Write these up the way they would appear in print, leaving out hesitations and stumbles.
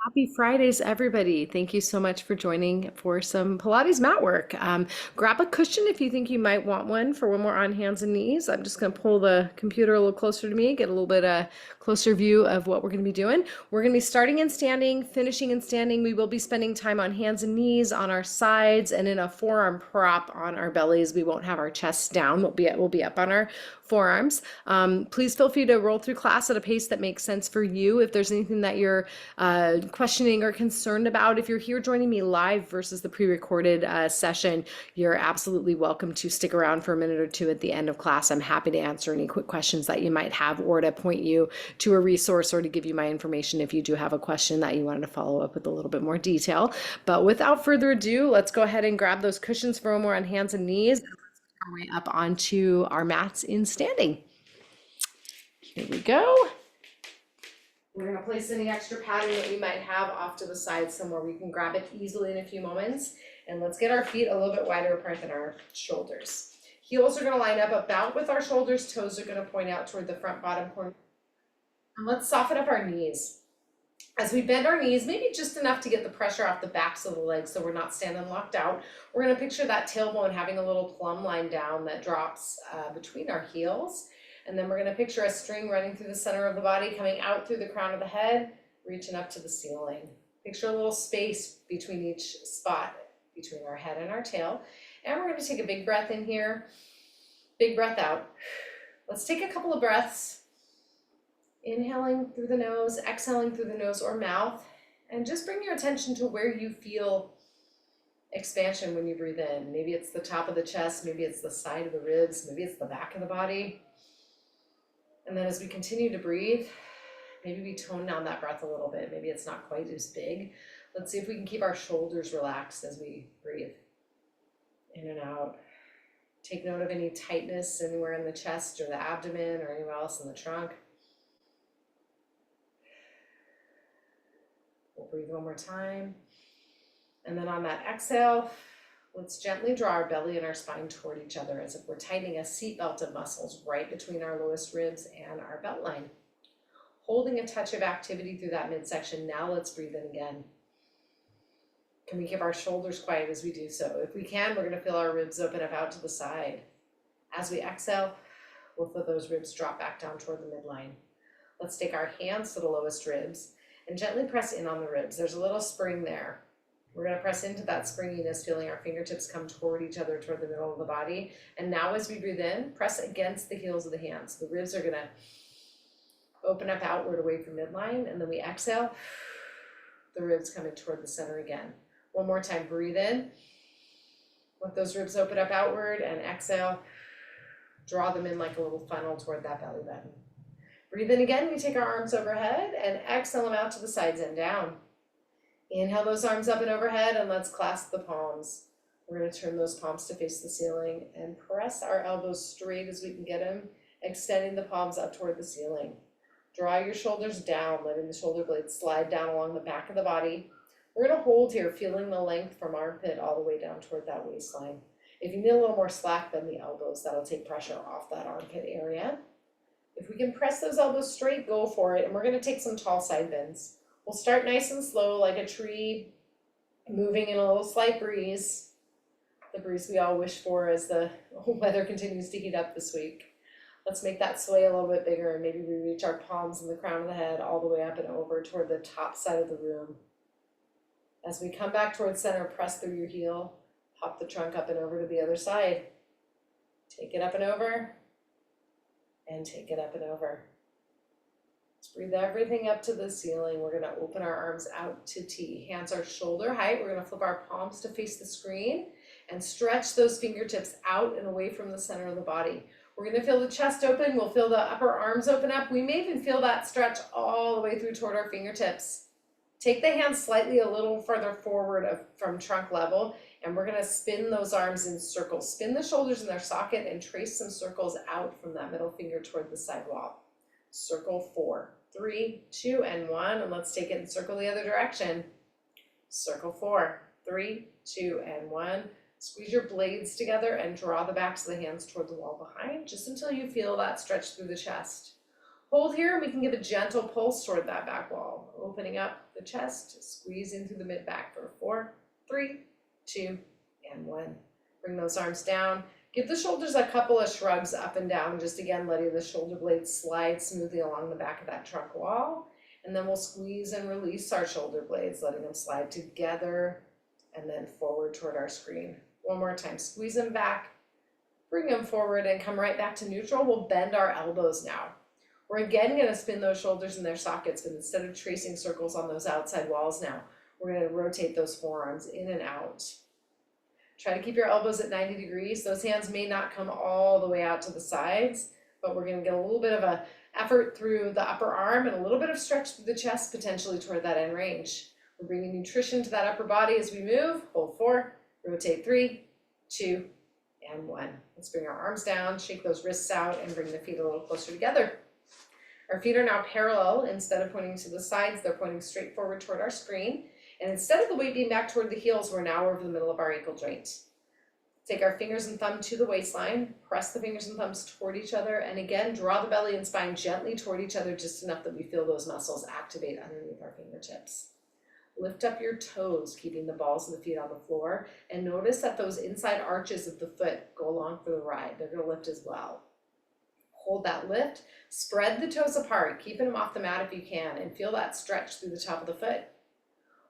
Happy Fridays, everybody. Thank you so much for joining for some Pilates mat work. Grab a cushion if you think you might want one for one more on hands and knees. I'm just going to pull the computer a little closer to me, get a little bit closer view of what we're going to be doing. We're going to be starting in standing, finishing in standing. We will be spending time on hands and knees, on our sides, and in a forearm prop on our bellies. We won't have our chests down. We'll be up on our forearms. Please feel free to roll through class at a pace that makes sense for you. If there's anything that you're questioning or concerned about, if you're here joining me live versus the pre-recorded session, you're absolutely welcome to stick around for a minute or two at the end of class. I'm happy to answer any quick questions that you might have, or to point you to a resource, or to give you my information if you do have a question that you wanted to follow up with a little bit more detail. But without further ado, let's go ahead and grab those cushions for more on hands and knees, and let's work our way up onto our mats in standing. Here we go. We're going to place any extra padding that we might have off to the side somewhere. We can grab it easily in a few moments. And let's get our feet a little bit wider apart than our shoulders. Heels are going to line up about with our shoulders. Toes are going to point out toward the front bottom corner. And let's soften up our knees. As we bend our knees, maybe just enough to get the pressure off the backs of the legs so we're not standing locked out. We're going to picture that tailbone having a little plumb line down that drops between our heels. And then we're going to picture a string running through the center of the body, coming out through the crown of the head, reaching up to the ceiling. Picture a little space between each spot, between our head and our tail. And we're going to take a big breath in here, big breath out. Let's take a couple of breaths, inhaling through the nose, exhaling through the nose or mouth, and just bring your attention to where you feel expansion when you breathe in. Maybe it's the top of the chest, maybe it's the side of the ribs, maybe it's the back of the body. And then as we continue to breathe, maybe we tone down that breath a little bit. Maybe it's not quite as big. Let's see if we can keep our shoulders relaxed as we breathe in and out. Take note of any tightness anywhere in the chest or the abdomen or anywhere else in the trunk. We'll breathe one more time. And then on that exhale, let's gently draw our belly and our spine toward each other as if we're tightening a seatbelt of muscles right between our lowest ribs and our belt line. Holding a touch of activity through that midsection. Now let's breathe in again. Can we keep our shoulders quiet as we do so? If we can, we're going to feel our ribs open up out to the side. As we exhale, we'll feel those ribs drop back down toward the midline. Let's take our hands to the lowest ribs and gently press in on the ribs. There's a little spring there. We're going to press into that springiness, feeling our fingertips come toward each other, toward the middle of the body. And now as we breathe in, press against the heels of the hands. The ribs are going to open up outward away from midline. And then we exhale, the ribs coming toward the center again. One more time, breathe in. Let those ribs open up outward, and exhale. Draw them in like a little funnel toward that belly button. Breathe in again, we take our arms overhead, and exhale them out to the sides and down. Inhale those arms up and overhead, and let's clasp the palms. We're going to turn those palms to face the ceiling and press our elbows straight as we can get them, extending the palms up toward the ceiling. Draw your shoulders down, letting the shoulder blades slide down along the back of the body. We're going to hold here, feeling the length from armpit all the way down toward that waistline. If you need a little more slack, bend the elbows. That'll take pressure off that armpit area. If we can press those elbows straight, go for it. And we're going to take some tall side bends. We'll start nice and slow, like a tree, moving in a little slight breeze. The breeze we all wish for as the weather continues to heat up this week. Let's make that sway a little bit bigger, and maybe we reach our palms and the crown of the head all the way up and over toward the top side of the room. As we come back towards center, press through your heel, pop the trunk up and over to the other side. Take it up and over, and take it up and over. Let's breathe everything up to the ceiling. We're going to open our arms out to T. Hands are shoulder height. We're going to flip our palms to face the screen and stretch those fingertips out and away from the center of the body. We're going to feel the chest open. We'll feel the upper arms open up. We may even feel that stretch all the way through toward our fingertips. Take the hands slightly a little further forward from trunk level, and we're going to spin those arms in circles. Spin the shoulders in their socket and trace some circles out from that middle finger toward the side wall. Circle 4, 3, 2, and 1, and let's take it and circle the other direction. Circle 4, 3, 2, and 1. Squeeze your blades together and draw the backs of the hands toward the wall behind, just until you feel that stretch through the chest. Hold here and we can give a gentle pulse toward that back wall, opening up the chest, squeezing through the mid back for 4, 3, 2, and 1. Bring those arms down. Give the shoulders a couple of shrugs up and down, just again letting the shoulder blades slide smoothly along the back of that trunk wall. And then we'll squeeze and release our shoulder blades, letting them slide together and then forward toward our screen. One more time, squeeze them back, bring them forward and come right back to neutral. We'll bend our elbows now. We're again gonna spin those shoulders in their sockets, but instead of tracing circles on those outside walls now, we're gonna rotate those forearms in and out. Try to keep your elbows at 90 degrees. Those hands may not come all the way out to the sides, but we're gonna get a little bit of a effort through the upper arm and a little bit of stretch through the chest, potentially toward that end range. We're bringing nutrition to that upper body as we move. Hold 4, rotate 3, 2, and 1. Let's bring our arms down, shake those wrists out, and bring the feet a little closer together. Our feet are now parallel. Instead of pointing to the sides, they're pointing straight forward toward our screen. And instead of the weight being back toward the heels, we're now over the middle of our ankle joint. Take our fingers and thumb to the waistline, press the fingers and thumbs toward each other, and again, draw the belly and spine gently toward each other, just enough that we feel those muscles activate underneath our fingertips. Lift up your toes, keeping the balls of the feet on the floor, and notice that those inside arches of the foot go along for the ride. They're gonna lift as well. Hold that lift, spread the toes apart, keeping them off the mat if you can, and feel that stretch through the top of the foot.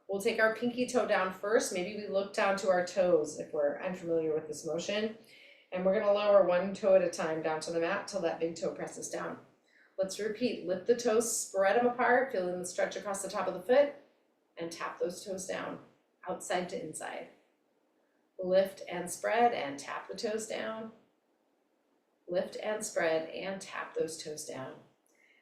We'll take our pinky toe down first. Maybe we look down to our toes if we're unfamiliar with this motion. And we're gonna lower one toe at a time down to the mat till that big toe presses down. Let's repeat, lift the toes, spread them apart, feeling the stretch across the top of the foot, and tap those toes down, outside to inside. Lift and spread and tap the toes down. Lift and spread and tap those toes down.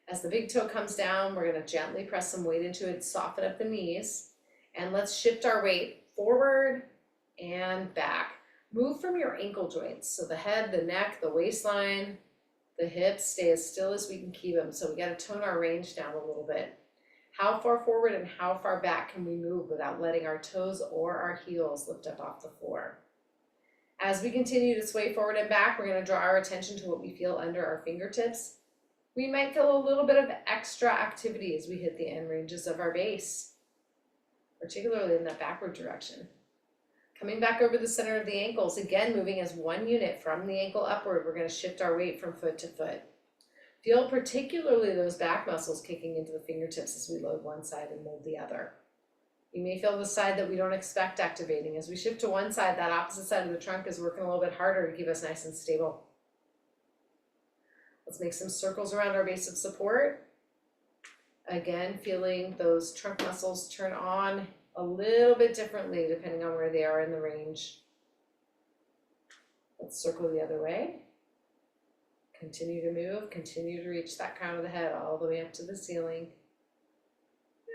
As the big toe comes down, we're gonna gently press some weight into it, soften up the knees. And let's shift our weight forward and back. Move from your ankle joints. So the head, the neck, the waistline, the hips stay as still as we can keep them. So we gotta tone our range down a little bit. How far forward and how far back can we move without letting our toes or our heels lift up off the floor? As we continue to sway forward and back, we're gonna draw our attention to what we feel under our fingertips. We might feel a little bit of extra activity as we hit the end ranges of our base, particularly in that backward direction. Coming back over the center of the ankles, again moving as one unit from the ankle upward, we're going to shift our weight from foot to foot. Feel particularly those back muscles kicking into the fingertips as we load one side and load the other. You may feel the side that we don't expect activating. As we shift to one side, that opposite side of the trunk is working a little bit harder to keep us nice and stable. Let's make some circles around our base of support. Again, feeling those trunk muscles turn on a little bit differently depending on where they are in the range. Let's circle the other way. Continue to move, continue to reach that crown of the head all the way up to the ceiling.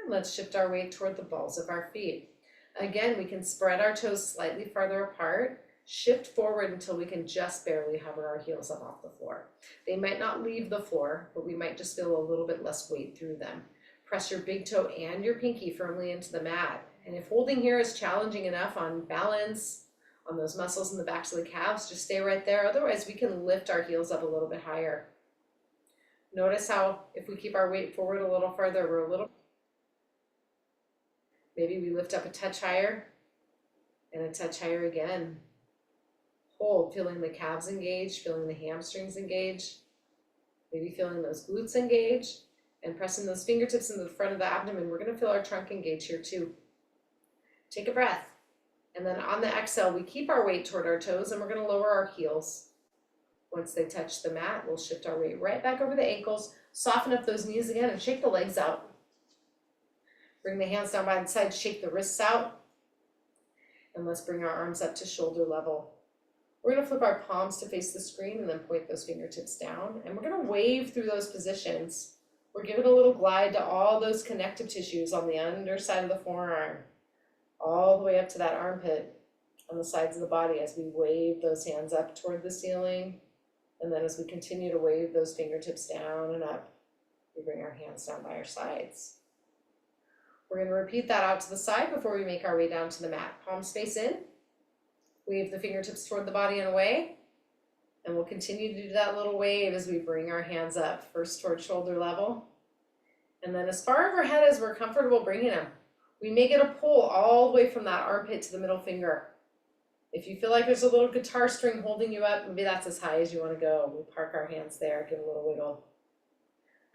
And let's shift our weight toward the balls of our feet. Again, we can spread our toes slightly farther apart, shift forward until we can just barely hover our heels up off the floor. They might not leave the floor, but we might just feel a little bit less weight through them. Press your big toe and your pinky firmly into the mat. And if holding here is challenging enough on balance, on those muscles in the backs of the calves, just stay right there. Otherwise, we can lift our heels up a little bit higher. Notice how if we keep our weight forward a little further, we're a little, maybe we lift up a touch higher and a touch higher again. Hold, feeling the calves engage, feeling the hamstrings engage, maybe feeling those glutes engage, and pressing those fingertips into the front of the abdomen. We're gonna feel our trunk engage here too. Take a breath. And then on the exhale, we keep our weight toward our toes and we're gonna lower our heels. Once they touch the mat, we'll shift our weight right back over the ankles, soften up those knees again and shake the legs out. Bring the hands down by the side, shake the wrists out. And let's bring our arms up to shoulder level. We're gonna flip our palms to face the screen and then point those fingertips down. And we're gonna wave through those positions. We're giving a little glide to all those connective tissues on the underside of the forearm, all the way up to that armpit on the sides of the body as we wave those hands up toward the ceiling. And then as we continue to wave those fingertips down and up, we bring our hands down by our sides. We're gonna repeat that out to the side before we make our way down to the mat. Palms face in. Wave the fingertips toward the body and away. And we'll continue to do that little wave as we bring our hands up, first toward shoulder level. And then as far overhead as we're comfortable bringing them. We may get a pull all the way from that armpit to the middle finger. If you feel like there's a little guitar string holding you up, maybe that's as high as you want to go. We'll park our hands there, give a little wiggle.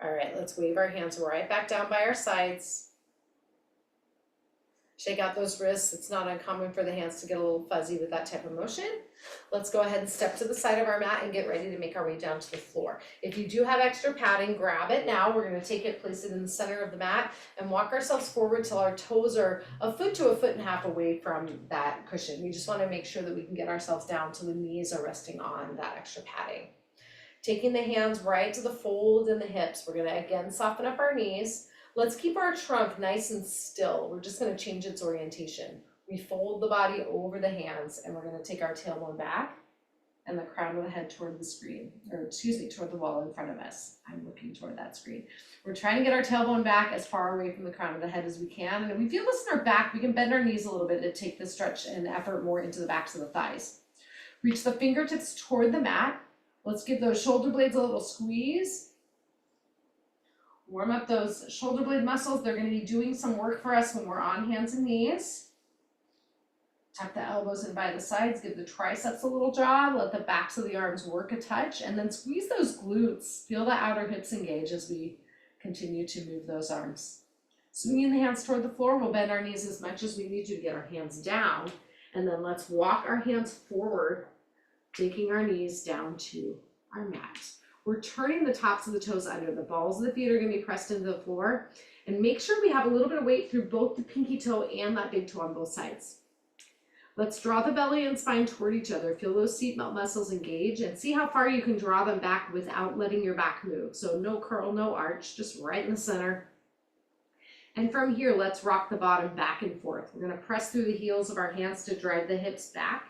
All right, let's wave our hands right back down by our sides. Shake out those wrists. It's not uncommon for the hands to get a little fuzzy with that type of motion. Let's go ahead and step to the side of our mat and get ready to make our way down to the floor. If you do have extra padding, grab it now. We're going to take it, place it in the center of the mat, and walk ourselves forward till our toes are a foot to a foot and a half away from that cushion. We just want to make sure that we can get ourselves down till the knees are resting on that extra padding. Taking the hands right to the fold in the hips, we're going to again soften up our knees. Let's keep our trunk nice and still. We're just going to change its orientation. We fold the body over the hands, and we're going to take our tailbone back and the crown of the head toward the screen, or excuse me, toward the wall in front of us. I'm looking toward that screen. We're trying to get our tailbone back as far away from the crown of the head as we can. And if we feel this in our back, we can bend our knees a little bit to take the stretch and effort more into the backs of the thighs. Reach the fingertips toward the mat. Let's give those shoulder blades a little squeeze. Warm up those shoulder blade muscles. They're going to be doing some work for us when we're on hands and knees. Tuck the elbows in by the sides. Give the triceps a little jog. Let the backs of the arms work a touch. And then squeeze those glutes. Feel the outer hips engage as we continue to move those arms. Swinging the hands toward the floor. We'll bend our knees as much as we need to get our hands down. And then let's walk our hands forward, taking our knees down to our mat. We're turning the tops of the toes under. The balls of the feet are going to be pressed into the floor. And make sure we have a little bit of weight through both the pinky toe and that big toe on both sides. Let's draw the belly and spine toward each other. Feel those seatbelt muscles engage and see how far you can draw them back without letting your back move. So no curl, no arch, just right in the center. And from here, let's rock the bottom back and forth. We're going to press through the heels of our hands to drive the hips back.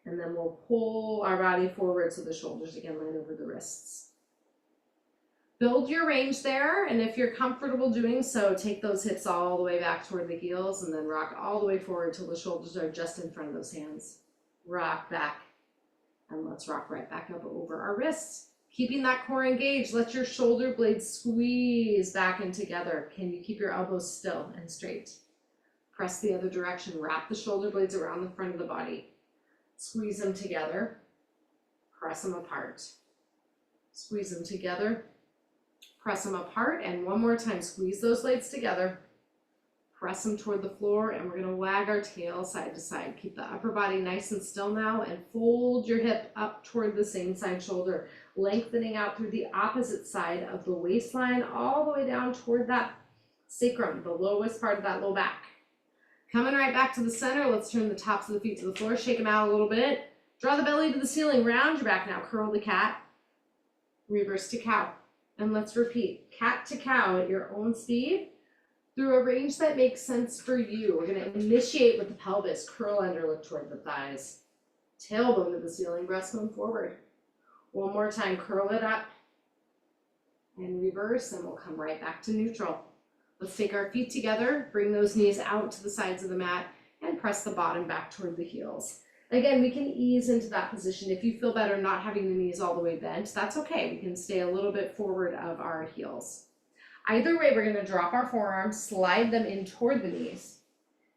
And then we'll pull our body forward so the shoulders again line over the wrists. Build your range there, and if you're comfortable doing so, take those hips all the way back toward the heels and then rock all the way forward till the shoulders are just in front of those hands. Rock back, and let's rock right back up over our wrists. Keeping that core engaged, let your shoulder blades squeeze back in together. Can you keep your elbows still and straight? Press the other direction, wrap the shoulder blades around the front of the body. Squeeze them together, press them apart. Squeeze them together, press them apart, and one more time, squeeze those blades together, press them toward the floor, and we're going to wag our tail side to side. Keep the upper body nice and still now, and fold your hip up toward the same side shoulder, lengthening out through the opposite side of the waistline, all the way down toward that sacrum, the lowest part of that low back. Coming right back to the center, let's turn the tops of the feet to the floor, shake them out a little bit, draw the belly to the ceiling, round your back now, curl to cat, reverse to cow. And let's repeat, cat to cow at your own speed through a range that makes sense for you. We're going to initiate with the pelvis, curl under, look toward the thighs. Tailbone to the ceiling, breastbone forward. One more time, curl it up and reverse, and we'll come right back to neutral. Let's take our feet together, bring those knees out to the sides of the mat, and press the bottom back toward the heels. Again, we can ease into that position. If you feel better not having the knees all the way bent, that's okay. We can stay a little bit forward of our heels. Either way, we're going to drop our forearms, slide them in toward the knees,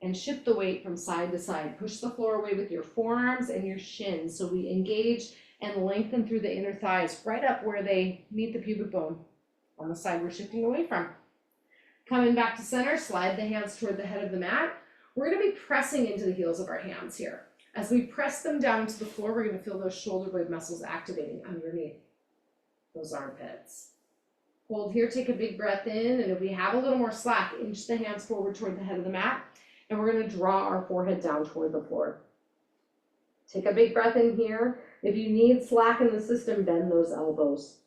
and shift the weight from side to side. Push the floor away with your forearms and your shins so we engage and lengthen through the inner thighs right up where they meet the pubic bone on the side we're shifting away from. Coming back to center, slide the hands toward the head of the mat. We're going to be pressing into the heels of our hands here. As we press them down to the floor, we're going to feel those shoulder blade muscles activating underneath those armpits. Hold here, take a big breath in, and if we have a little more slack, inch the hands forward toward the head of the mat, and we're going to draw our forehead down toward the floor. Take a big breath in here. If you need slack in the system, bend those elbows.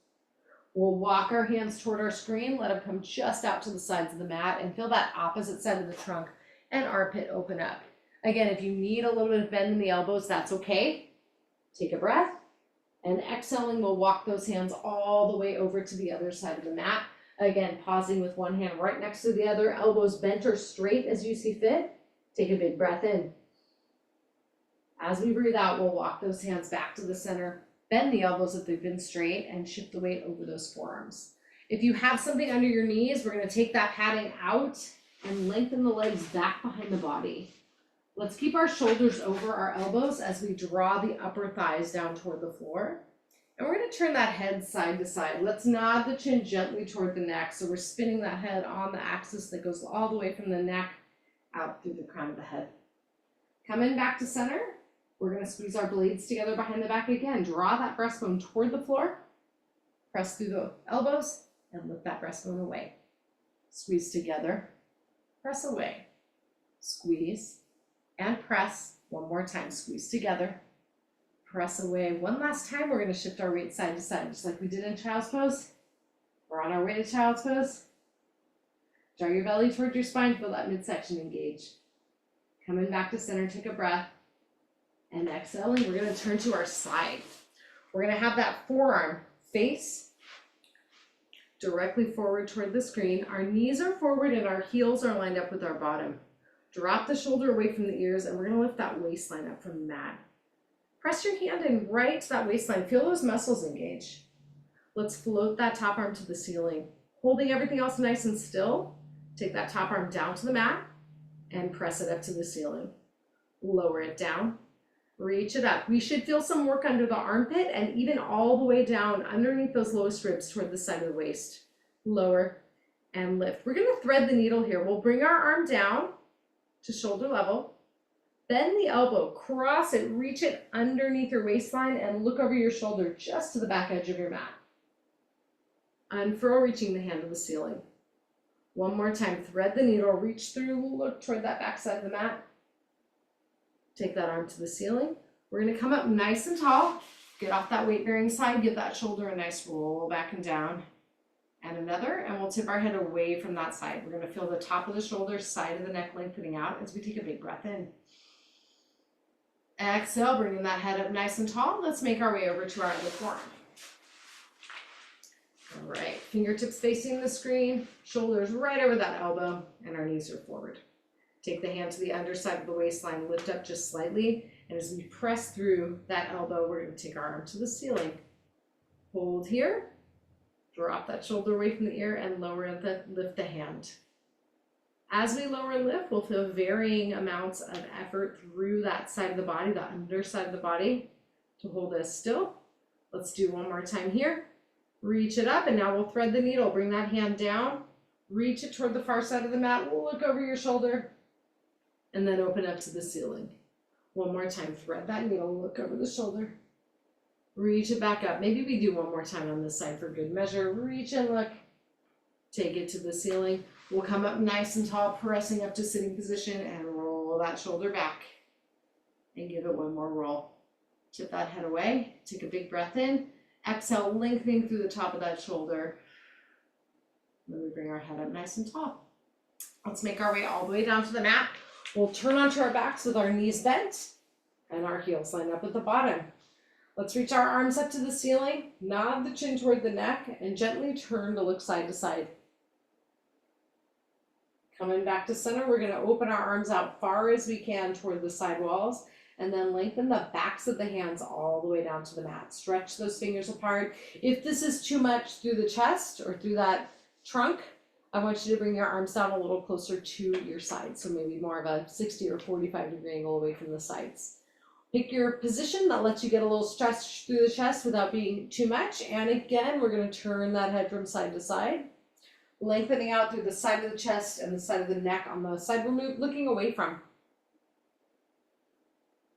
We'll walk our hands toward our screen, let them come just out to the sides of the mat, and feel that opposite side of the trunk and armpit open up. Again, if you need a little bit of bend in the elbows, that's okay. Take a breath, and exhaling, we'll walk those hands all the way over to the other side of the mat. Again, pausing with one hand right next to the other, elbows bent or straight as you see fit. Take a big breath in. As we breathe out, we'll walk those hands back to the center, Bend the elbows if they've been straight and shift the weight over those forearms. If you have something under your knees, we're gonna take that padding out and lengthen the legs back behind the body. Let's keep our shoulders over our elbows as we draw the upper thighs down toward the floor. And we're gonna turn that head side to side. Let's nod the chin gently toward the neck. So we're spinning that head on the axis that goes all the way from the neck out through the crown of the head. Coming back to center, we're gonna squeeze our blades together behind the back again. Draw that breastbone toward the floor. Press through the elbows and lift that breastbone away. Squeeze together, press away, squeeze, and press. One more time, squeeze together, press away. One last time, we're gonna shift our weight side to side, just like we did in child's pose. We're on our way to child's pose. Draw your belly towards your spine, feel that midsection engage. Coming back to center, take a breath, and exhaling, we're gonna turn to our side. We're gonna have that forearm face directly forward toward the screen. Our knees are forward and our heels are lined up with our bottom. Drop the shoulder away from the ears, and we're gonna lift that waistline up from the mat. Press your hand in right to that waistline. Feel those muscles engage. Let's float that top arm to the ceiling. Holding everything else nice and still, take that top arm down to the mat and press it up to the ceiling. Lower it down, reach it up. We should feel some work under the armpit and even all the way down underneath those lowest ribs toward the side of the waist. Lower and lift. We're gonna thread the needle here. We'll bring our arm down to shoulder level, bend the elbow, cross it, reach it underneath your waistline and look over your shoulder just to the back edge of your mat. Unfurl, reaching the hand to the ceiling. One more time, thread the needle, reach through, look toward that back side of the mat. Take that arm to the ceiling. We're gonna come up nice and tall, get off that weight bearing side, give that shoulder a nice roll back and down. And another, and we'll tip our head away from that side. We're gonna feel the top of the shoulder, side of the neck lengthening out as we take a big breath in. Exhale, bringing that head up nice and tall. Let's make our way over to our other forearm. All right, fingertips facing the screen, shoulders right over that elbow, and our knees are forward. Take the hand to the underside of the waistline, lift up just slightly, and as we press through that elbow, we're gonna take our arm to the ceiling. Hold here. Drop that shoulder away from the ear and lower and lift the hand. As we lower and lift, we'll feel varying amounts of effort through that side of the body, the underside of the body, to hold us still. Let's do one more time here. Reach it up, and now we'll thread the needle. Bring that hand down, reach it toward the far side of the mat, look over your shoulder, and then open up to the ceiling. One more time, thread that needle, look over the shoulder. Reach it back up. Maybe we do one more time on this side for good measure. Reach and look. Take it to the ceiling. We'll come up nice and tall, pressing up to sitting position and roll that shoulder back. And give it one more roll. Tip that head away. Take a big breath in. Exhale, lengthening through the top of that shoulder. Then we bring our head up nice and tall. Let's make our way all the way down to the mat. We'll turn onto our backs with our knees bent and our heels lined up at the bottom. Let's reach our arms up to the ceiling, nod the chin toward the neck, and gently turn to look side to side. Coming back to center, we're going to open our arms out far as we can toward the side walls, and then lengthen the backs of the hands all the way down to the mat. Stretch those fingers apart. If this is too much through the chest or through that trunk, I want you to bring your arms down a little closer to your sides, so maybe more of a 60 or 45 degree angle away from the sides. Pick your position that lets you get a little stretch through the chest without being too much. And again, we're going to turn that head from side to side, lengthening out through the side of the chest and the side of the neck on the side we're looking away from.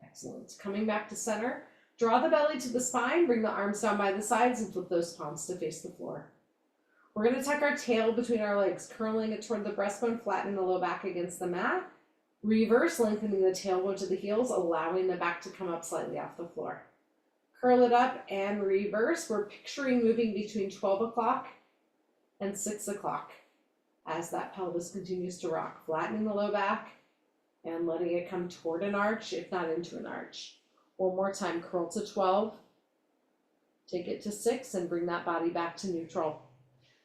Excellent. Coming back to center, draw the belly to the spine, bring the arms down by the sides and flip those palms to face the floor. We're going to tuck our tail between our legs, curling it toward the breastbone, flattening the low back against the mat. Reverse, lengthening the tailbone to the heels, allowing the back to come up slightly off the floor. Curl it up and reverse. We're picturing moving between 12 o'clock and 6 o'clock as that pelvis continues to rock, flattening the low back and letting it come toward an arch, if not into an arch. One more time, curl to 12, take it to 6, and bring that body back to neutral.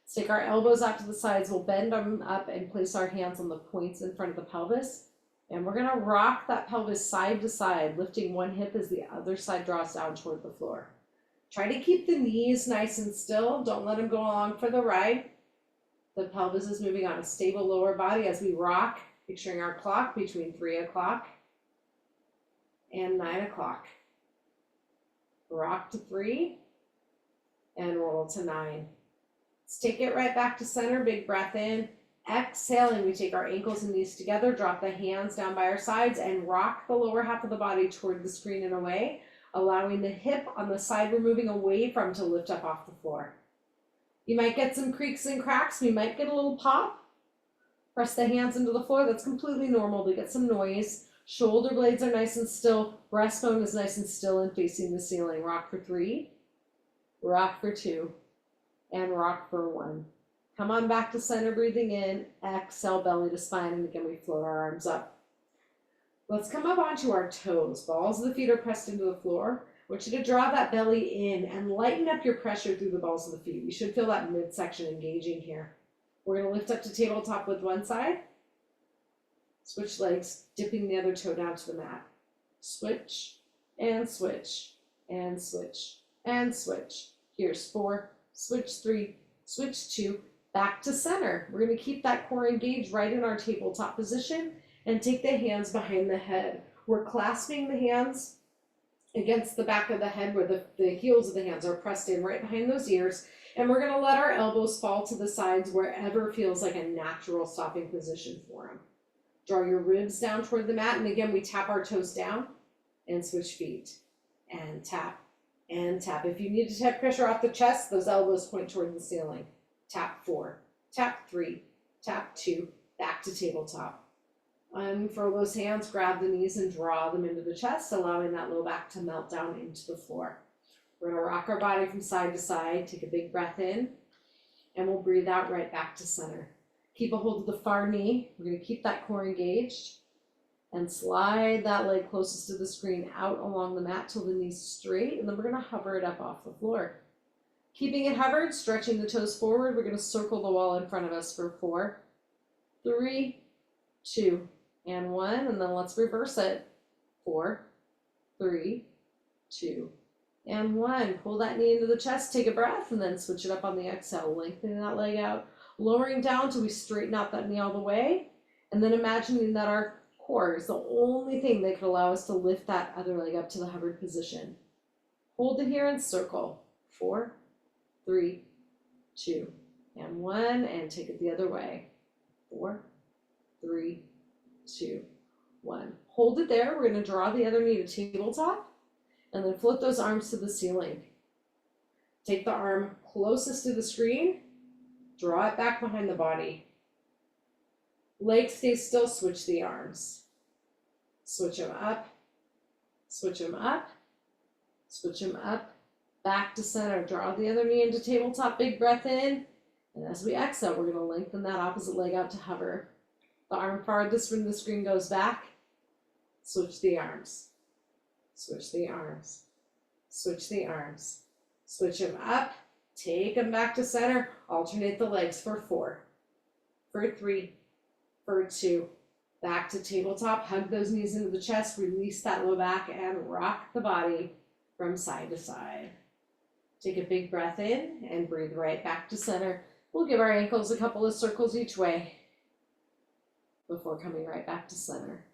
Let's take our elbows out to the sides. We'll bend them up and place our hands on the points in front of the pelvis. And we're gonna rock that pelvis side to side, lifting one hip as the other side draws down toward the floor. Try to keep the knees nice and still. Don't let them go along for the ride. The pelvis is moving on a stable lower body as we rock, picturing our clock between 3 o'clock and 9 o'clock. Rock to 3 and roll to 9. Let's take it right back to center. Big breath in. Exhaling, we take our ankles and knees together, drop the hands down by our sides, and rock the lower half of the body toward the screen and away, allowing the hip on the side we're moving away from to lift up off the floor. You might get some creaks and cracks. We might get a little pop. Press the hands into the floor. That's completely normal to get some noise. Shoulder blades are nice and still. Breastbone is nice and still and facing the ceiling. Rock for 3, rock for 2, and rock for 1. Come on back to center, breathing in. Exhale, belly to spine, and again we float our arms up. Let's come up onto our toes. Balls of the feet are pressed into the floor. I want you to draw that belly in and lighten up your pressure through the balls of the feet. We should feel that midsection engaging here. We're going to lift up to tabletop with one side. Switch legs, dipping the other toe down to the mat. Switch, and switch, and switch, and switch. Here's 4, switch 3, switch 2, back to center. We're going to keep that core engaged right in our tabletop position and take the hands behind the head. We're clasping the hands against the back of the head where the heels of the hands are pressed in right behind those ears. And we're going to let our elbows fall to the sides wherever feels like a natural stopping position for them. Draw your ribs down toward the mat. And again, we tap our toes down and switch feet and tap and tap. If you need to take pressure off the chest, those elbows point toward the ceiling. Tap 4, tap 3, tap 2, back to tabletop. Unfurl those hands, grab the knees and draw them into the chest, allowing that low back to melt down into the floor. We're going to rock our body from side to side. Take a big breath in, and we'll breathe out right back to center. Keep a hold of the far knee. We're going to keep that core engaged and slide that leg closest to the screen out along the mat till the knee's straight, and then we're going to hover it up off the floor. Keeping it hovered, stretching the toes forward, we're going to circle the wall in front of us for 4, 3, 2, and 1, and then let's reverse it. 4, 3, 2, and 1. Pull that knee into the chest, take a breath, and then switch it up on the exhale, lengthening that leg out, lowering down till we straighten out that knee all the way, and then imagining that our core is the only thing that could allow us to lift that other leg up to the hovered position. Hold it here and circle. 4, 3, 2, and 1, and take it the other way. 4, 3, 2, 1. Hold it there. We're going to draw the other knee to tabletop and then float those arms to the ceiling. Take the arm closest to the screen, draw it back behind the body. Leg stays still, switch the arms. Switch them up, switch them up, switch them up, back to center. Draw the other knee into tabletop, big breath in, and as we exhale, we're going to lengthen that opposite leg out to hover. The arm farthest from the screen goes back. Switch the arms. Switch the arms. Switch the arms. Switch them up. Take them back to center. Alternate the legs for 4, for 3, for 2. Back to tabletop. Hug those knees into the chest. Release that low back and rock the body from side to side. Take a big breath in and breathe right back to center. We'll give our ankles a couple of circles each way before coming right back to center.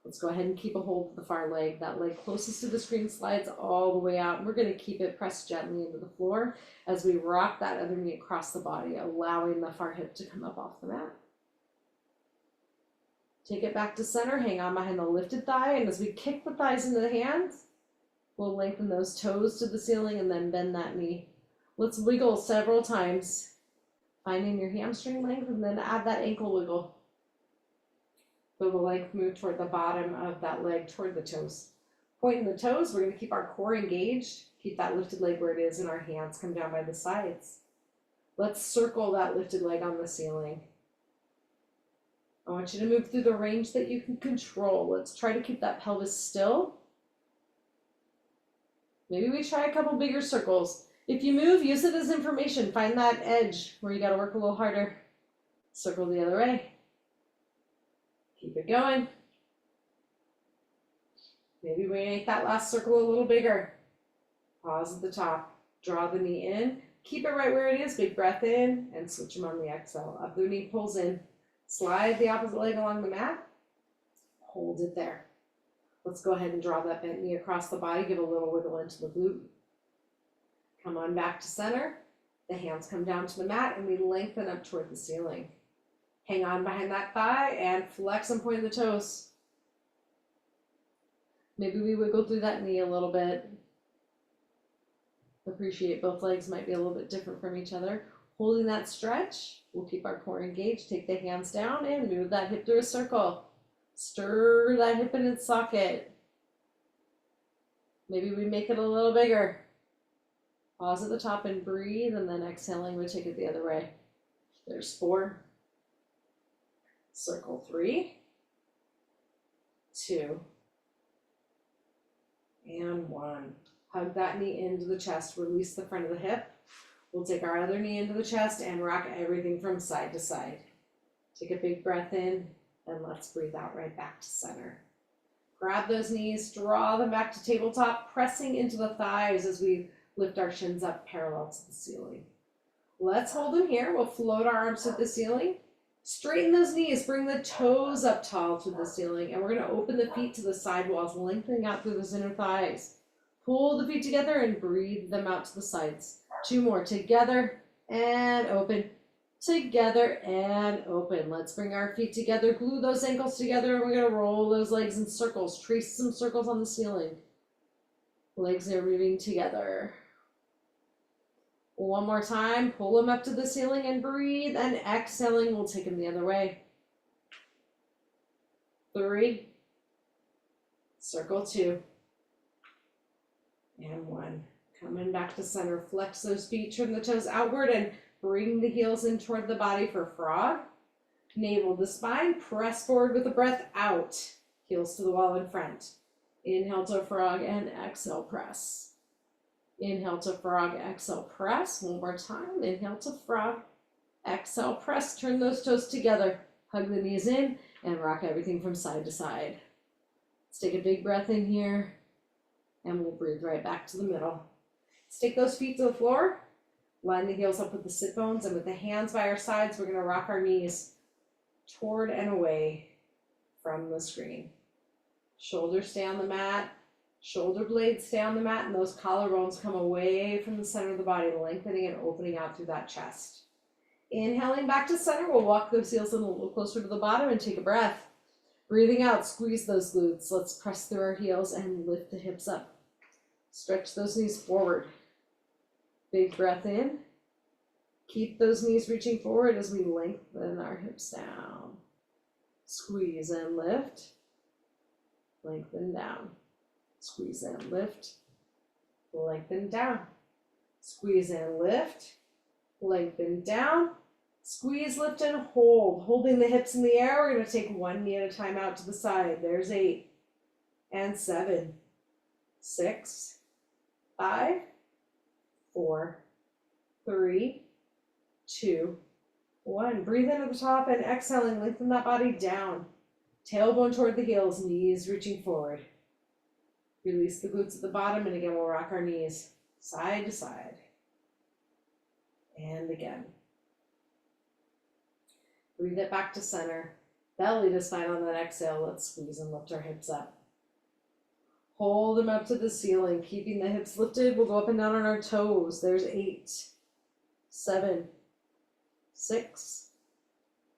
Let's go ahead and keep a hold of the far leg. That leg closest to the screen slides all the way out. And we're going to keep it pressed gently into the floor as we rock that other knee across the body, allowing the far hip to come up off the mat. Take it back to center. Hang on behind the lifted thigh. And as we kick the thighs into the hands, we'll lengthen those toes to the ceiling and then bend that knee. Let's wiggle several times, finding your hamstring length, and then add that ankle wiggle. Feel the length move toward the bottom of that leg, toward the toes. Pointing the toes, we're going to keep our core engaged. Keep that lifted leg where it is, and our hands come down by the sides. Let's circle that lifted leg on the ceiling. I want you to move through the range that you can control. Let's try to keep that pelvis still. Maybe we try a couple bigger circles. If you move, use it as information. Find that edge where you got to work a little harder. Circle the other way. Keep it going. Maybe we make that last circle a little bigger. Pause at the top. Draw the knee in. Keep it right where it is. Big breath in and switch them on the exhale. Up the knee pulls in. Slide the opposite leg along the mat. Hold it there. Let's go ahead and draw that bent knee across the body. Give a little wiggle into the glute. Come on back to center. The hands come down to the mat and we lengthen up toward the ceiling. Hang on behind that thigh and flex and point the toes. Maybe we wiggle through that knee a little bit. Appreciate both legs might be a little bit different from each other. Holding that stretch, we'll keep our core engaged. Take the hands down and move that hip through a circle. Stir that hip in its socket. Maybe we make it a little bigger. Pause at the top and breathe, and then exhaling, we take it the other way. There's 4. Circle 3, 2, and 1. Hug that knee into the chest, release the front of the hip. We'll take our other knee into the chest and rock everything from side to side. Take a big breath in, and let's breathe out right back to center. Grab those knees, draw them back to tabletop, pressing into the thighs as we lift our shins up parallel to the ceiling. Let's hold them here. We'll float our arms to the ceiling. Straighten those knees, bring the toes up tall to the ceiling, and we're going to open the feet to the side walls, lengthening out through those inner thighs. Pull the feet together and breathe them out to the sides. 2 more, together and open, together and open. Let's bring our feet together, glue those ankles together, and we're going to roll those legs in circles. Trace some circles on the ceiling. Legs are moving together. One more time, pull them up to the ceiling and breathe, and exhaling, we'll take them the other way. 3, circle 2, and 1. Coming back to center, flex those feet, turn the toes outward, and bring the heels in toward the body for frog. Navel to spine, press forward with the breath out. Heels to the wall in front. Inhale to frog and exhale, press. Inhale to frog, exhale, press. One more time. Inhale to frog, exhale, press. Turn those toes together. Hug the knees in and rock everything from side to side. Let's take a big breath in here and we'll breathe right back to the middle. Let's take those feet to the floor. Line the heels up with the sit bones, and with the hands by our sides, we're going to rock our knees toward and away from the screen. Shoulders stay on the mat. Shoulder blades stay on the mat, and those collarbones come away from the center of the body, lengthening and opening out through that chest. Inhaling back to center, we'll walk those heels in a little closer to the bottom and take a breath. Breathing out, squeeze those glutes. Let's press through our heels and lift the hips up. Stretch those knees forward. Big breath in. Keep those knees reaching forward as we lengthen our hips down. Squeeze and lift. Lengthen down. Squeeze and lift. Lengthen down. Squeeze and lift. Lengthen down. Squeeze, lift, and hold. Holding the hips in the air, we're going to take one knee at a time out to the side. There's 8 and 7, 6, 5, 4, 3, 2, 1. Breathe in at the top and exhaling, lengthen that body down. Tailbone toward the heels, knees reaching forward. Release the glutes at the bottom, and again we'll rock our knees side to side. And again. Breathe it back to center. Belly to spine on that exhale. Let's squeeze and lift our hips up. Hold them up to the ceiling, keeping the hips lifted. We'll go up and down on our toes. There's 8, 7, 6,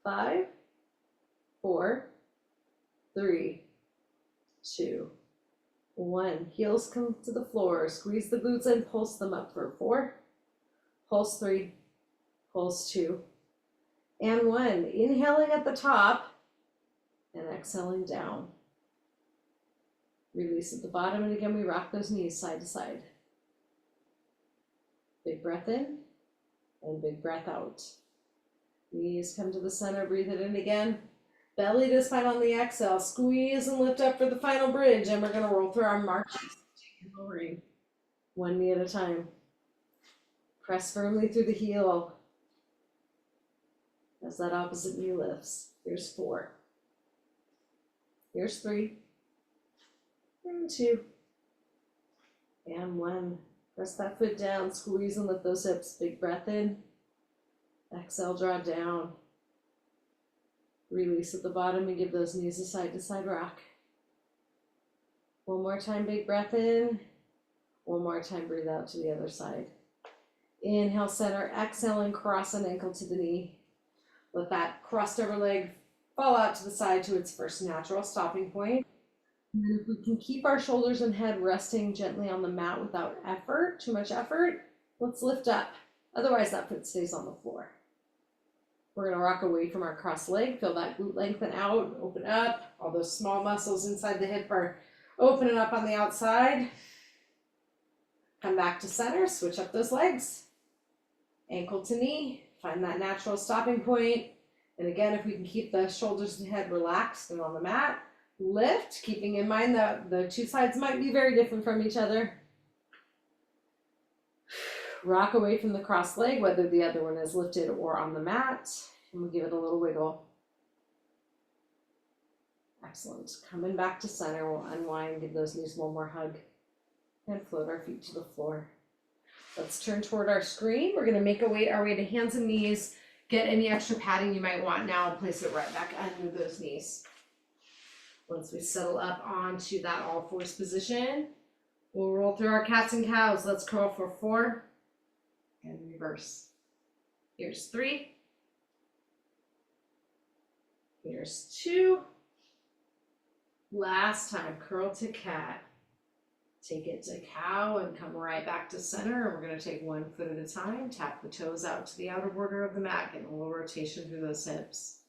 5, 4, 3, 2, 1. Heels come to the floor. Squeeze the glutes and pulse them up for 4, pulse 3, pulse 2, and 1. Inhaling at the top and exhaling down. Release at the bottom, and again we rock those knees side to side. Big breath in and big breath out. Knees come to the center, breathe it in again. Belly to spine on the exhale. Squeeze and lift up for the final bridge, and we're going to roll through our marches. Lowering. One knee at a time. Press firmly through the heel as that opposite knee lifts. Here's 4. Here's 3. And 2. And 1. Press that foot down, squeeze and lift those hips. Big breath in. Exhale, draw down. Release at the bottom and give those knees a side to side rock. One more time, big breath in. One more time, breathe out to the other side. Inhale, center, exhale, and cross an ankle to the knee. Let that crossed over leg fall out to the side to its first natural stopping point. And then if we can keep our shoulders and head resting gently on the mat without effort, too much effort, let's lift up. Otherwise, that foot stays on the floor. We're gonna rock away from our crossed leg. Feel that glute lengthen out, open up. All those small muscles inside the hip are opening up on the outside. Come back to center, switch up those legs. Ankle to knee, find that natural stopping point. And again, if we can keep the shoulders and head relaxed and on the mat, lift, keeping in mind that the two sides might be very different from each other. Rock away from the crossed leg, whether the other one is lifted or on the mat, and we'll give it a little wiggle. Excellent. Coming back to center, we'll unwind, give those knees one more hug, and float our feet to the floor. Let's turn toward our screen. We're gonna make our way to hands and knees. Get any extra padding you might want now and place it right back under those knees. Once we settle up onto that all fours position, we'll roll through our cats and cows. Let's curl for 4 and reverse. Here's 3. Here's 2. Last time, curl to cat. Take it to cow and come right back to center. We're going to take one foot at a time. Tap the toes out to the outer border of the mat. Get a little rotation through those hips.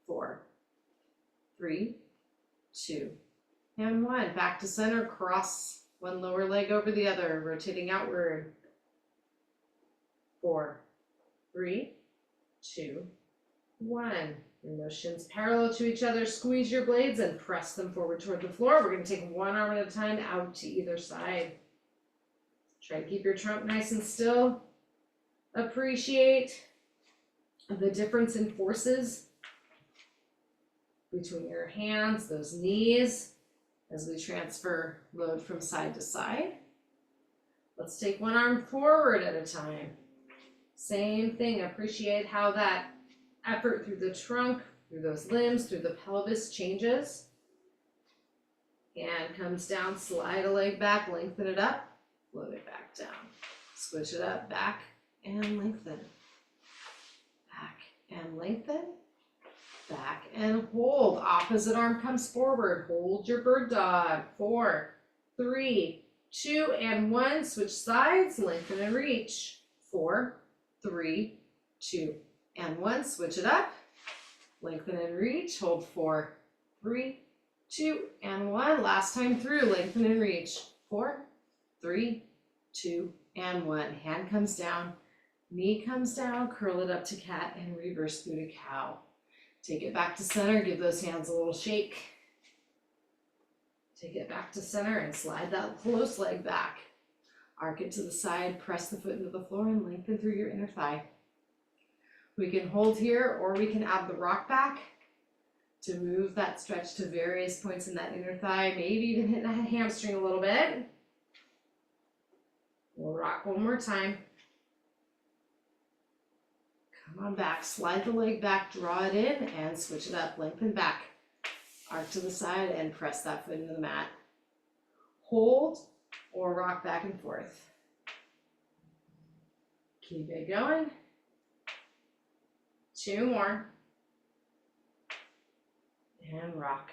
4, 3, 2, and 1. Back to center. Cross one lower leg over the other, rotating outward. 4, 3, 2, 1. Bring those shins parallel to each other. Squeeze your blades and press them forward toward the floor. We're going to take one arm at a time out to either side. Try to keep your trunk nice and still. Appreciate the difference in forces between your hands, those knees, as we transfer load from side to side. Let's take one arm forward at a time. Same thing. Appreciate how that effort through the trunk, through those limbs, through the pelvis changes. And comes down, slide a leg back, lengthen it up, float it back down. Switch it up, back and lengthen. Back and lengthen. Back and hold. Opposite arm comes forward. Hold your bird dog. 4, 3, 2, and 1. Switch sides, lengthen and reach. 4, 3, 2, and 1. Switch it up. Lengthen and reach. Hold 4, 3, 2, and 1. Last time through. Lengthen and reach. 4, 3, 2, and 1. Hand comes down. Knee comes down. Curl it up to cat and reverse through to cow. Take it back to center. Give those hands a little shake. Take it back to center and slide that close leg back. Arc it to the side. Press the foot into the floor and lengthen through your inner thigh. We can hold here, or we can add the rock back to move that stretch to various points in that inner thigh, maybe even hit that hamstring a little bit. We'll rock one more time. Come on back, slide the leg back, draw it in, and switch it up. Lengthen back, arc to the side, and press that foot into the mat. Hold or rock back and forth. Keep it going. 2 more. And rock.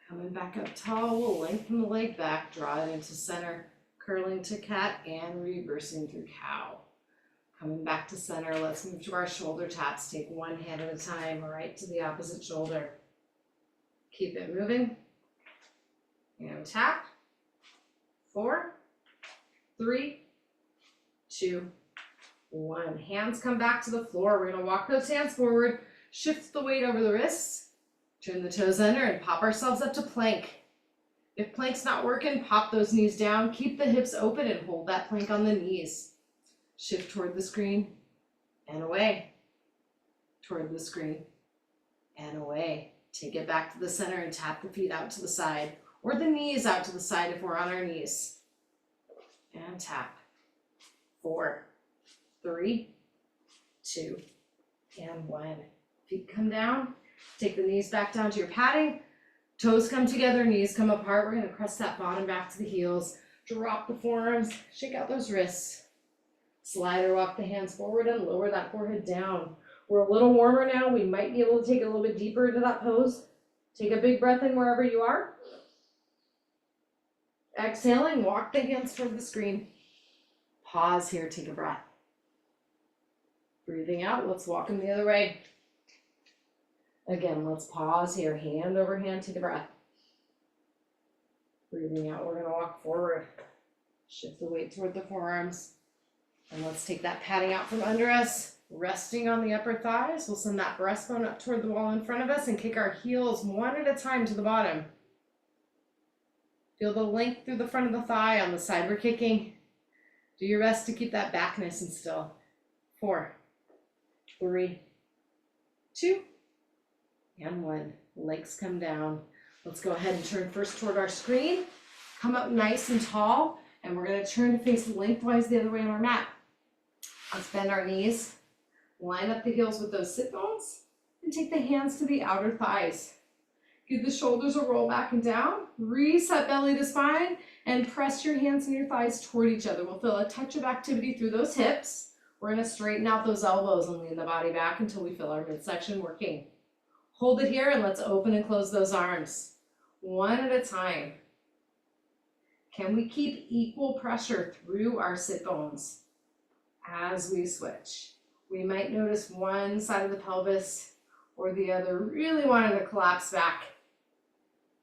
Coming back up tall, we'll lengthen the leg back, draw it into center, curling to cat, and reversing through cow. Coming back to center, let's move to our shoulder taps. Take one hand at a time, right to the opposite shoulder. Keep it moving. And tap. 4, 3, 2, 1. Hands come back to the floor. We're going to walk those hands forward, shift the weight over the wrists, turn the toes under, and pop ourselves up to plank. If plank's not working, pop those knees down, keep the hips open, and hold that plank on the knees. Shift toward the screen and away. Toward the screen and away. Take it back to the center and tap the feet out to the side, or the knees out to the side if we're on our knees. and tap. 4, 3, 2, and 1. Feet come down. Take the knees back down to your padding. Toes come together, knees come apart. We're going to press that bottom back to the heels. Drop the forearms, shake out those wrists. Slide or walk the hands forward and lower that forehead down. We're a little warmer now. We might be able to take it a little bit deeper into that pose. Take a big breath in wherever you are. Exhaling, walk the hands toward the screen. Pause here, take a breath. Breathing out, let's walk them the other way. Again, let's pause here, hand over hand, take a breath. Breathing out, we're gonna walk forward. Shift the weight toward the forearms. And let's take that padding out from under us, resting on the upper thighs. We'll send that breastbone up toward the wall in front of us and kick our heels one at a time to the bottom. Feel the length through the front of the thigh on the side we're kicking. Do your best to keep that back nice and still. 4, 3, 2, and 1. Legs come down. Let's go ahead and turn first toward our screen. Come up nice and tall, and we're going to turn to face lengthwise the other way on our mat. Let's bend our knees, line up the heels with those sit bones, and take the hands to the outer thighs. Give the shoulders a roll back and down, reset belly to spine, and press your hands and your thighs toward each other. We'll feel a touch of activity through those hips. We're going to straighten out those elbows and lean the body back until we feel our midsection working. Hold it here and let's open and close those arms. One at a time. Can we keep equal pressure through our sit bones as we switch? We might notice one side of the pelvis or the other really wanting to collapse back.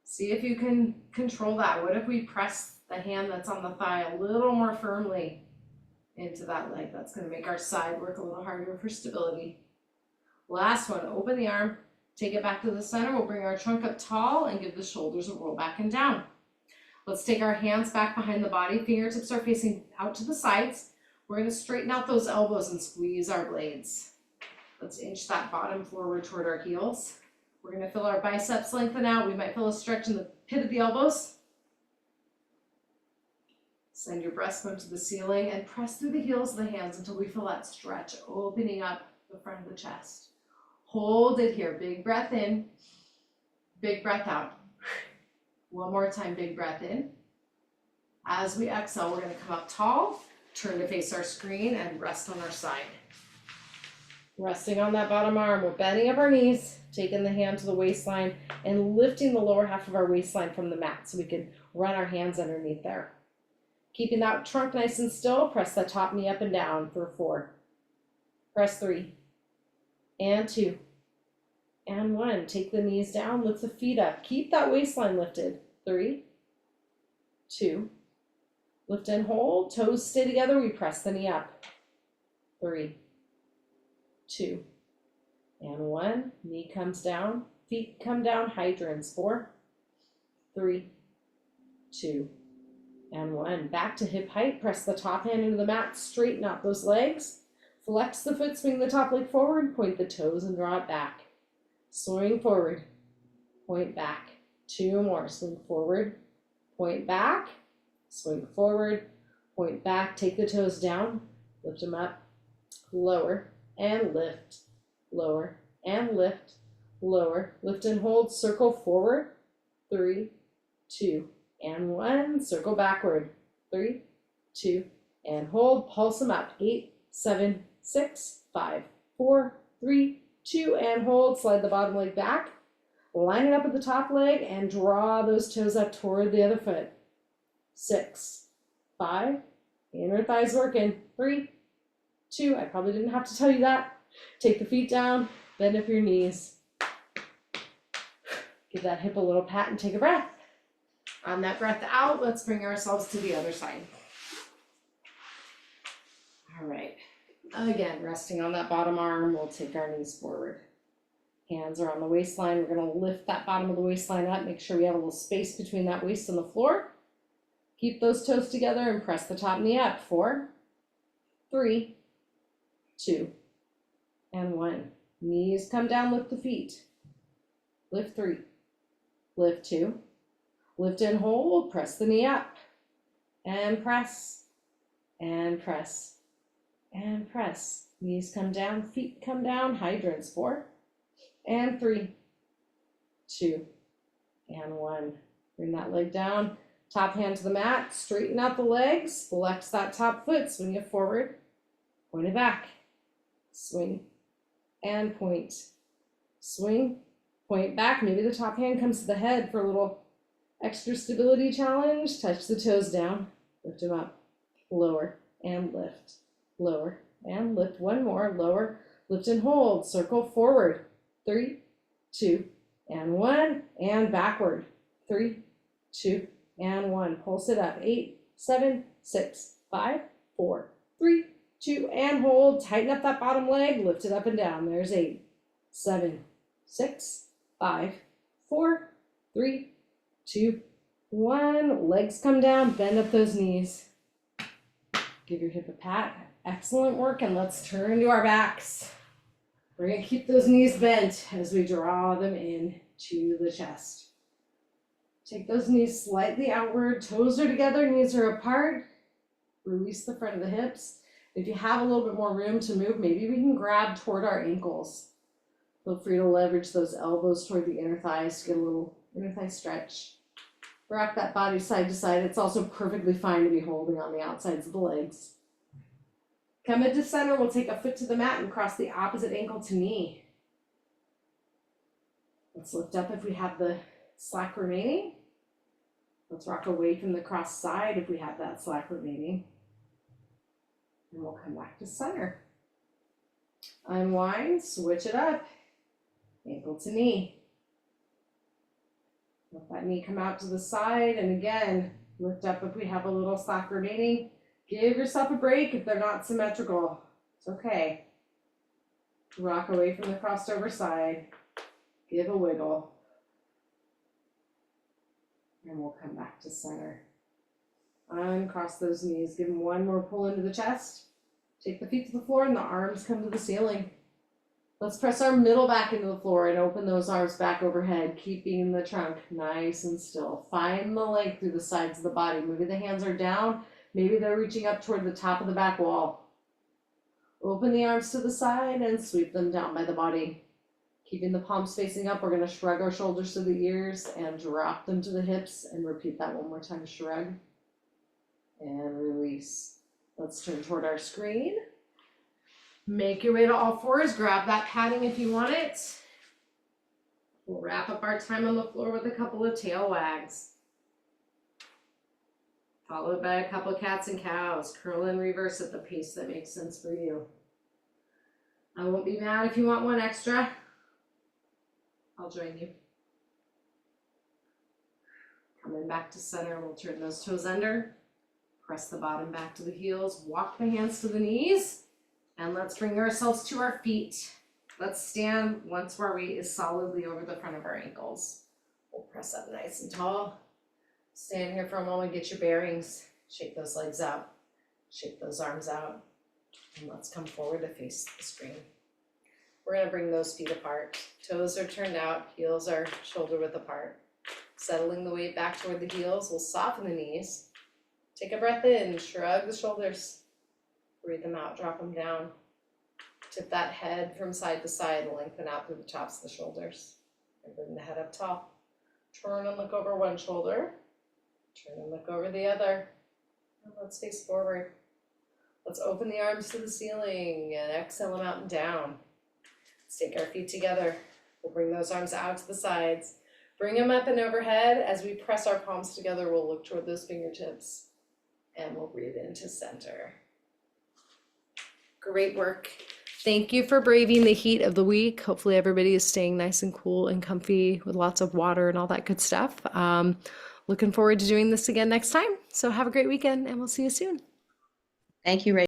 See if you can control that. What if we press the hand that's on the thigh a little more firmly into that leg? That's going to make our side work a little harder for stability. Last one, open the arm, take it back to the center. We'll bring our trunk up tall and give the shoulders a roll back and down. Let's take our hands back behind the body. Fingertips are facing out to the sides. We're going to straighten out those elbows and squeeze our blades. Let's inch that bottom forward toward our heels. We're going to feel our biceps lengthen out. We might feel a stretch in the pit of the elbows. Send your breastbone to the ceiling and press through the heels of the hands until we feel that stretch, opening up the front of the chest. Hold it here. Big breath in, big breath out. One more time, big breath in. As we exhale, we're going to come up tall, turn to face our screen, and rest on our side. Resting on that bottom arm, we're bending up our knees, taking the hand to the waistline, and lifting the lower half of our waistline from the mat so we can run our hands underneath there. Keeping that trunk nice and still, press the top knee up and down for 4. Press 3, and 2, and 1. Take the knees down, lift the feet up. Keep that waistline lifted. 3, 2, lift and hold. Toes stay together. We press the knee up. 3, 2, and 1. Knee comes down. Feet come down. Hydrants. 4, 3, 2, and 1. Back to hip height. Press the top hand into the mat. Straighten out those legs. Flex the foot. Swing the top leg forward. Point the toes and draw it back. Swing forward. Point back. 2 more. Swing forward. Point back. Swing forward. Point back. Take the toes down. Lift them up. Lower and lift. Lower and lift. Lower. Lift and hold. Circle forward. 3, 2, and 1. Circle backward. 3, 2, and hold. Pulse them up. 8, 7, 6, 5, 4, 3, 2, and hold. Slide the bottom leg back. Line it up with the top leg and draw those toes up toward the other foot. 6, 5, inner thighs working. 3, 2, I probably didn't have to tell you that. Take the feet down, bend up your knees. Give that hip a little pat and take a breath. On that breath out, let's bring ourselves to the other side. All right. Again, resting on that bottom arm, we'll take our knees forward. Hands are on the waistline. We're going to lift that bottom of the waistline up. Make sure we have a little space between that waist and the floor. Keep those toes together and press the top knee up. 4, 3, 2, and 1. Knees come down, lift the feet. Lift 3, lift 2, lift and hold, press the knee up, and press, and press, and press. Knees come down, feet come down, hydrants. 4 and 3, 2 and 1. Bring that leg down, top hand to the mat, straighten out the legs, flex that top foot, swing it forward, point it back, swing and point, swing, point back. Maybe the top hand comes to the head for a little extra stability challenge. Touch the toes down, lift them up, lower and lift, lower and lift. One more, lower, lift and hold, circle forward, 3, 2 and 1, and backward, 3, 2 and 1. Pulse it up, 8, 7, 6, 5, 4, 3, 2 and hold. Tighten up that bottom leg, lift it up and down. There's 8, 7, 6, 5, 4, 3, 2, 1. Legs come down, bend up those knees. Give your hip a pat. Excellent work, and let's turn to our backs. We're going to keep those knees bent as we draw them in to the chest. Take those knees slightly outward, toes are together, knees are apart. Release the front of the hips. If you have a little bit more room to move, maybe we can grab toward our ankles. Feel free to leverage those elbows toward the inner thighs to get a little inner thigh stretch. Rock that body side to side. It's also perfectly fine to be holding on the outsides of the legs. Come into center, we'll take a foot to the mat and cross the opposite ankle to knee. Let's lift up if we have the slack remaining. Let's rock away from the cross side if we have that slack remaining. And we'll come back to center. Unwind, switch it up. Ankle to knee. Let that knee come out to the side, and again, lift up if we have a little slack remaining. Give yourself a break if they're not symmetrical. It's okay. Rock away from the crossed over side. Give a wiggle. And we'll come back to center. Uncross those knees. Give them one more pull into the chest. Take the feet to the floor and the arms come to the ceiling. Let's press our middle back into the floor and open those arms back overhead, keeping the trunk nice and still. Find the length through the sides of the body. Maybe the hands are down. Maybe they're reaching up toward the top of the back wall. Open the arms to the side and sweep them down by the body. Keeping the palms facing up, we're going to shrug our shoulders to the ears and drop them to the hips, and repeat that one more time. Shrug and release. Let's turn toward our screen. Make your way to all fours. Grab that padding if you want it. We'll wrap up our time on the floor with a couple of tail wags, followed by a couple of cats and cows. Curl and reverse at the pace that makes sense for you. I won't be mad if you want one extra. I'll join you. Coming back to center, we'll turn those toes under. Press the bottom back to the heels. Walk the hands to the knees. And let's bring ourselves to our feet. Let's stand once our weight is solidly over the front of our ankles. We'll press up nice and tall. Stand here for a moment, get your bearings. Shake those legs out. Shake those arms out. And let's come forward to face the screen. We're going to bring those feet apart. Toes are turned out, heels are shoulder width apart. Settling the weight back toward the heels, we'll soften the knees. Take a breath in, shrug the shoulders. Breathe them out, drop them down. Tip that head from side to side, lengthen out through the tops of the shoulders. And bring the head up tall. Turn and look over one shoulder. Turn and look over the other. And let's face forward. Let's open the arms to the ceiling and exhale them out and down. Let's take our feet together. We'll bring those arms out to the sides. Bring them up and overhead. As we press our palms together, we'll look toward those fingertips. And we'll breathe into center. Great work. Thank you for braving the heat of the week. Hopefully everybody is staying nice and cool and comfy with lots of water and all that good stuff. Looking forward to doing this again next time. So have a great weekend and we'll see you soon. Thank you, Rachel.